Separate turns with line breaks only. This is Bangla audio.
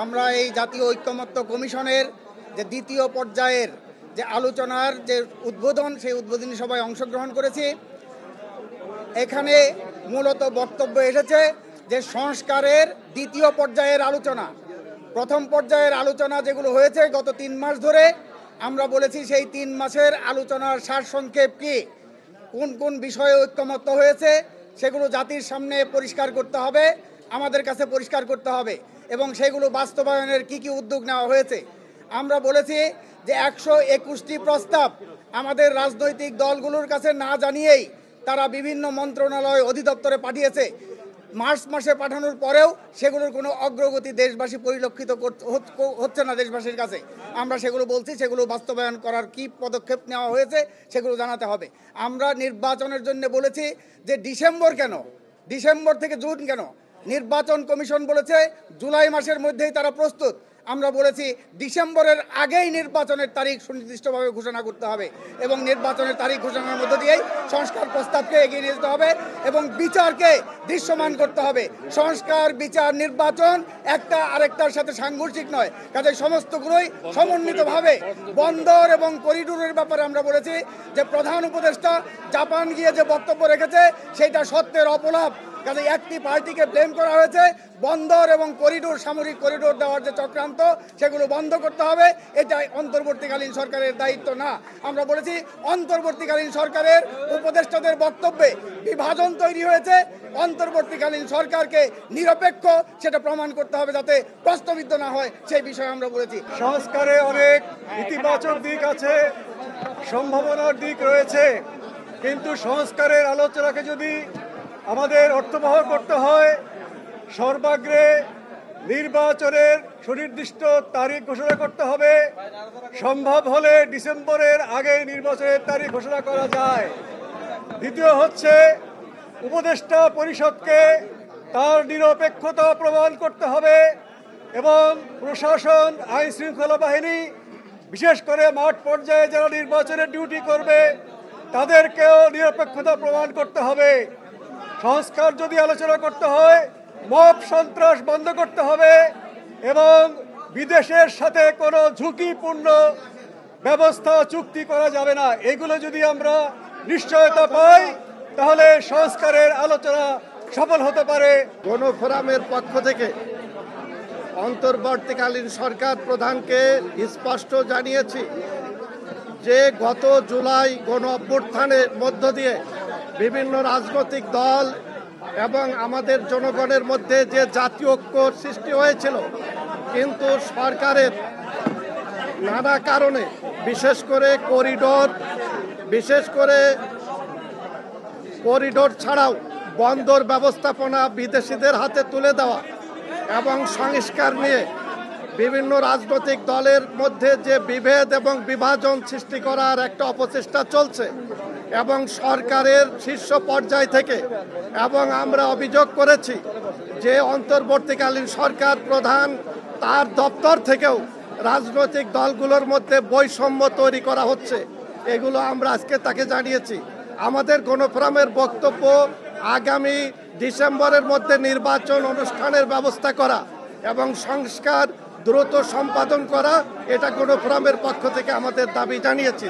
আমরা এই জাতীয় ঐক্যমত্য কমিশনের যে দ্বিতীয় পর্যায়ের যে আলোচনার যে উদ্বোধন, সেই উদ্বোধনী সভায় অংশগ্রহণ করেছি। এখানে মূলত বক্তব্য এসেছে যে সংস্কারের দ্বিতীয় পর্যায়ের আলোচনা। প্রথম পর্যায়ের আলোচনা যেগুলো হয়েছে গত 3 মাস ধরে, আমরা বলেছি সেই 3 মাসের আলোচনার সারসংক্ষেপ কি, কোন কোন বিষয়ে ঐক্যমত্য হয়েছে সেগুলো জাতির সামনে পরিষ্কার করতে হবে, আমাদের কাছে পরিষ্কার করতে হবে, এবং সেগুলো বাস্তবায়নের কি কি উদ্যোগ নেওয়া হয়েছে। আমরা বলেছি যে 121টি প্রস্তাব আমাদের রাজনৈতিক দলগুলোর কাছে না জানিয়েই তারা বিভিন্ন মন্ত্রণালয় অধিদপ্তরে পাঠিয়েছে। মার্চ মাসে পাঠানোর পরেও সেগুলোর কোনো অগ্রগতি দেশবাসী পরিলক্ষিত হচ্ছে না দেশবাসীর কাছে। আমরা সেগুলো বলছি, সেগুলো বাস্তবায়ন করার কি পদক্ষেপ নেওয়া হয়েছে সেগুলো জানাতে হবে। আমরা নির্বাচনের জন্য বলেছি যে ডিসেম্বর কেন, ডিসেম্বর থেকে জুন কেন? নির্বাচন কমিশন বলেছে জুলাই মাসের মধ্যেই তারা প্রস্তুত। আমরা বলেছি ডিসেম্বরের আগেই নির্বাচনের তারিখ সুনির্দিষ্টভাবে ঘোষণা করতে হবে, এবং নির্বাচনের তারিখ ঘোষণার মধ্য দিয়েই সংস্কার প্রস্তাবকে এগিয়ে নিয়ে যেতে হবে এবং বিচারকে দৃশ্যমান করতে হবে। সংস্কার, বিচার, নির্বাচন একটা আরেকটার সাথে সাংঘর্ষিক নয়, কাজে সমস্তগুলোই সমন্বিতভাবে। বন্দর এবং করিডোরের ব্যাপারে আমরা বলেছি যে প্রধান উপদেষ্টা জাপান গিয়ে যে বক্তব্য রেখেছে সেটা সত্যের অপলাপ। কাজে একটি পার্টিকে ব্লেম করা হয়েছে, বন্দর এবং করিডোর, সামরিক করিডোর দেওয়ার যে চক্রান্ত, সেগুলো বন্ধ করতে হবে। এটা অন্তর্বর্তীকালীন সরকারের দায়িত্ব না। আমরা বলেছি অন্তর্বর্তীকালীন সরকারের উপদেষ্টাদের বক্তব্যে বিভাজন তৈরি হয়েছে, অন্তর্বর্তীকালীন সরকারকে নিরপেক্ষ সেটা প্রমাণ করতে হবে যাতে প্রশ্নবিদ্ধ না হয়, সেই বিষয়ে আমরা বলেছি।
সংস্কারে অনেক ইতিবাচক দিক আছে, সম্ভাবনার দিক রয়েছে, কিন্তু সংস্কারের আলোচনাকে যদি আমাদের অর্থবহ করতে হয়, সর্বাগ্রে নির্বাচনের সুনির্দিষ্ট তারিখ ঘোষণা করতে হবে। সম্ভব হলে ডিসেম্বরের আগে নির্বাচনের তারিখ ঘোষণা করা যায়। দ্বিতীয় হচ্ছে উপদেষ্টা পরিষদকে তার নিরপেক্ষতা প্রমাণ করতে হবে এবং প্রশাসন, আইন শৃঙ্খলা বাহিনী, বিশেষ করে মাঠ পর্যায়ে যারা নির্বাচনের ডিউটি করবে তাদেরকেও নিরপেক্ষতা প্রমাণ করতে হবে। সংস্কার যদি আলোচনা করতে হয়, মব সন্ত্রাস বন্ধ করতে হবে এবং বিদেশের সাথে কোনো ঝুঁকিপূর্ণ ব্যবস্থা চুক্তি করা যাবে না। এগুলো যদি আমরা নিশ্চয়তা পাই তাহলে সংস্কারের আলোচনা সফল হতে পারে।
গণফোরামের পক্ষ থেকে অন্তর্বর্তীকালীন সরকার প্রধানকে স্পষ্ট জানিয়েছি যে গত জুলাই গণ অভ্যুত্থানের মধ্য দিয়ে বিভিন্ন রাজনৈতিক দল এবং আমাদের জনগণের মধ্যে যে জাতীয় ঐক্য সৃষ্টি হয়েছিল, কিন্তু সরকারের নানা কারণে বিশেষ করে করিডোর ছাড়াও বন্দর ব্যবস্থাপনা বিদেশিদের হাতে তুলে দেওয়া এবং সংস্কার নিয়ে বিভিন্ন রাজনৈতিক দলের মধ্যে যে বিভেদ এবং বিভাজন সৃষ্টি করার একটা অপচেষ্টা চলছে এবং সরকারের শীর্ষ পর্যায় থেকে, এবং আমরা অভিযোগ করেছি যে অন্তর্বর্তীকালীন সরকার প্রধান তার দপ্তর থেকেও রাজনৈতিক দলগুলোর মধ্যে বৈষম্য তৈরি করা হচ্ছে। এগুলো আমরা আজকে তাকে জানিয়েছি। আমাদের গণফোরামের বক্তব্য আগামী ডিসেম্বরের মধ্যে নির্বাচন অনুষ্ঠানের ব্যবস্থা করা এবং সংস্কার দ্রুত সম্পাদন করা, এটা গণফোরামের পক্ষ থেকে আমাদের দাবি জানিয়েছি।